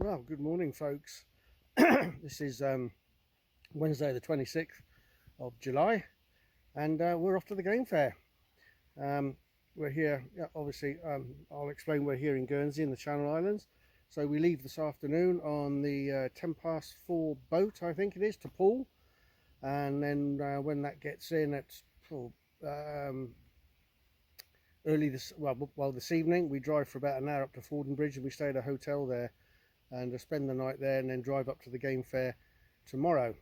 Well, good morning, folks. This is Wednesday the 26th of July, and we're off to the game fair. We're here, obviously, I'll explain, we're here in Guernsey in the Channel Islands. So we leave this afternoon on the 4:10 boat, I think it is, to Poole. And then when that gets in at this evening, we drive for about an hour up to Fordenbridge, and we stay at a hotel there and spend the night there, and then drive up to the game fair tomorrow.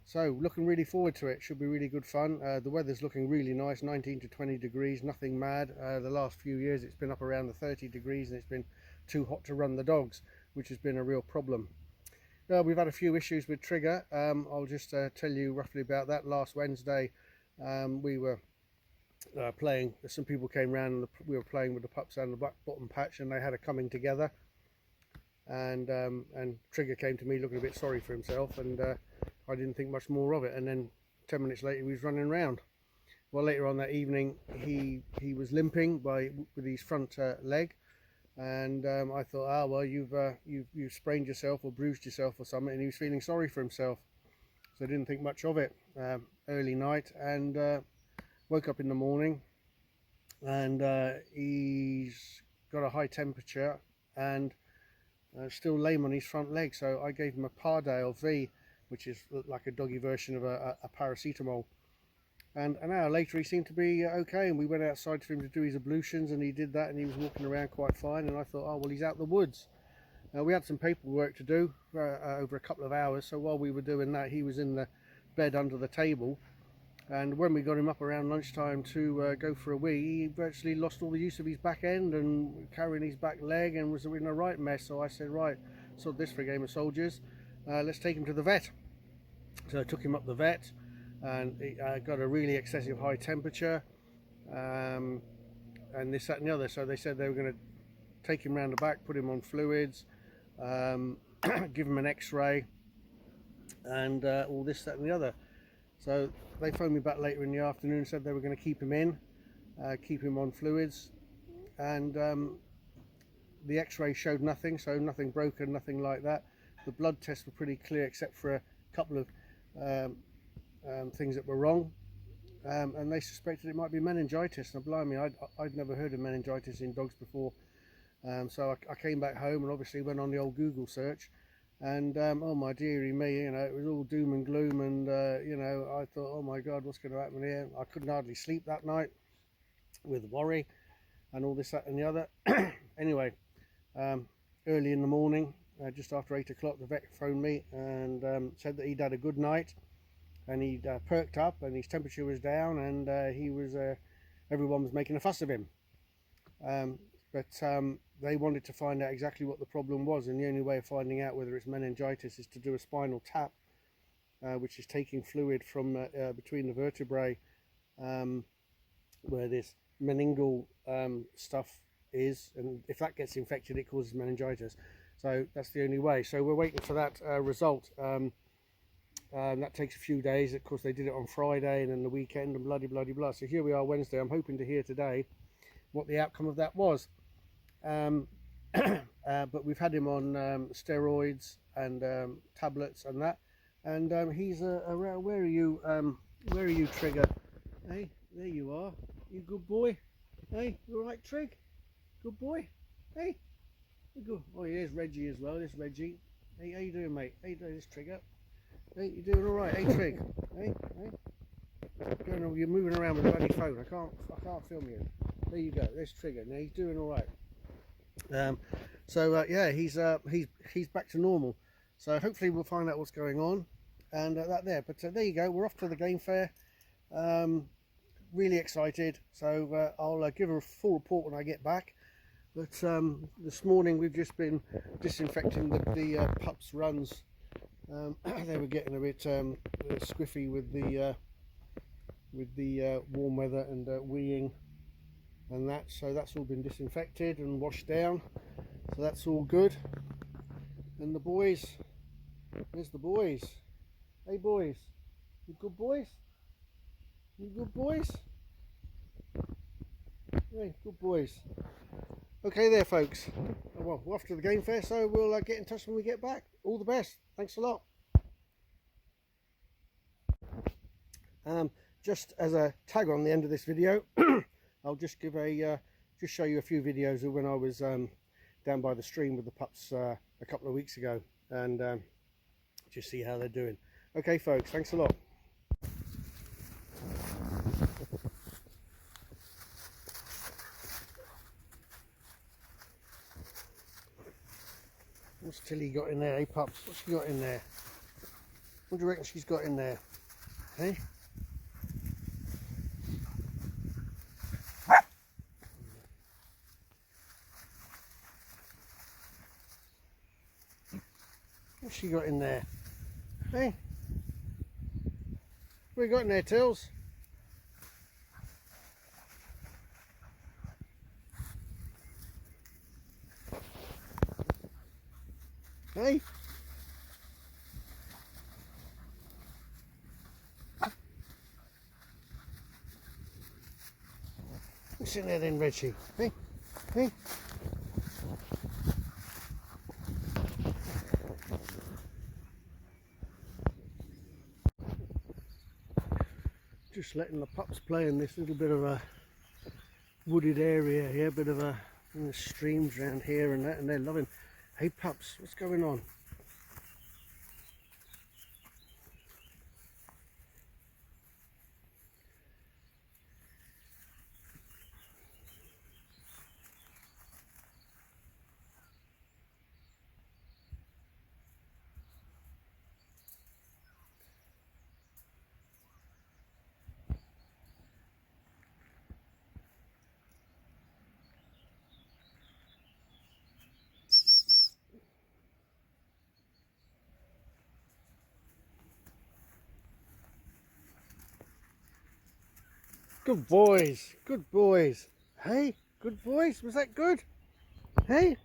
So looking really forward to it. Should be really good fun. The weather's looking really nice, 19 to 20 degrees, nothing mad. The last few years it's been up around the 30 degrees and it's been too hot to run the dogs, which has been a real problem. We've had a few issues with Trigger. I'll just tell you roughly about that. Last Wednesday we were playing, some people came round and we were playing with the pups and the black bottom patch, and they had a coming together, and Trigger came to me looking a bit sorry for himself, and I didn't think much more of it, and then 10 minutes later he was running around. Well, later on that evening he was limping with his front leg, and I thought, well, you've sprained yourself or bruised yourself or something, and he was feeling sorry for himself, so I didn't think much of it. Early night, and woke up in the morning, and he's got a high temperature and still lame on his front leg. So I gave him a Pardale V, which is like a doggy version of a paracetamol, and an hour later he seemed to be okay, and we went outside for him to do his ablutions, and he did that, and he was walking around quite fine, and I thought, oh well, he's out the woods. We had some paperwork to do over a couple of hours, so while we were doing that he was in the bed under the table, and when we got him up around lunchtime to go for a wee, he virtually lost all the use of his back end and carrying his back leg, and was in a right mess. So I said, right, sort this for a game of soldiers, let's take him to the vet. So I took him up the vet, and he got a really excessive high temperature, and this, that and the other. So they said they were going to take him round the back, put him on fluids, give him an x-ray, and all this, that and the other. So they phoned me back later in the afternoon and said they were going to keep him in, keep him on fluids, and the x-ray showed nothing, so nothing broken, nothing like that. The blood tests were pretty clear except for a couple of things that were wrong, and they suspected it might be meningitis. Now blimey, I'd never heard of meningitis in dogs before, so I came back home and obviously went on the old Google search, and oh my dearie me, you know, it was all doom and gloom, and you know, I thought, oh my god, what's going to happen here? I couldn't hardly sleep that night with worry and all this, that and the other. Anyway, early in the morning, just after 8 o'clock, the vet phoned me and said that he'd had a good night, and he'd perked up and his temperature was down, and he was everyone was making a fuss of him, but they wanted to find out exactly what the problem was, and the only way of finding out whether it's meningitis is to do a spinal tap, which is taking fluid from between the vertebrae, where this meningeal stuff is, and if that gets infected it causes meningitis. So that's the only way. So we're waiting for that result. That takes a few days. Of course, they did it on Friday and then the weekend and bloody blah. So here we are Wednesday. I'm hoping to hear today what the outcome of that was. But we've had him on steroids and tablets and that, and he's around. Where are you? Where are you, Trigger? Hey, there you are. You good boy? Hey, you all right, Trig? Good boy. Hey, you good. Oh, here's Reggie as well. There's Reggie. Hey, how you doing, mate? How you doing, this Trigger? Hey, you doing all right? Hey, Trig. Hey. You're moving around with the bloody phone. I can't film you. There you go. There's Trigger. Now he's doing all right. Yeah, he's back to normal. So hopefully we'll find out what's going on, and that there. But there you go. We're off to the game fair. Really excited. So I'll give a full report when I get back. But this morning we've just been disinfecting the pups' runs. They were getting a bit squiffy with the warm weather and weeing and that, so that's all been disinfected and washed down, so that's all good. And the boys, there's the boys. Hey boys, you good boys? You good boys? Hey, good boys. Okay there, folks. Well, we're off to the game fair, so we'll get in touch when we get back. All the best. Thanks a lot. Just as a tag on the end of this video, I'll just give just show you a few videos of when I was down by the stream with the pups a couple of weeks ago, and just see how they're doing. Okay, folks. Thanks a lot. What's Tilly got in there, eh, pups? What's she got in there? What do you reckon she's got in there? Hey? What's she got in there? Hey? What you got in there, Tills? Hey? What's in there then, Reggie? Hey? Hey? Just letting the pups play in this little bit of a wooded area here, bit of a streams around here and that, and they're loving. Hey pups, what's going on? Good boys, good boys. Hey, good boys, was that good? Hey?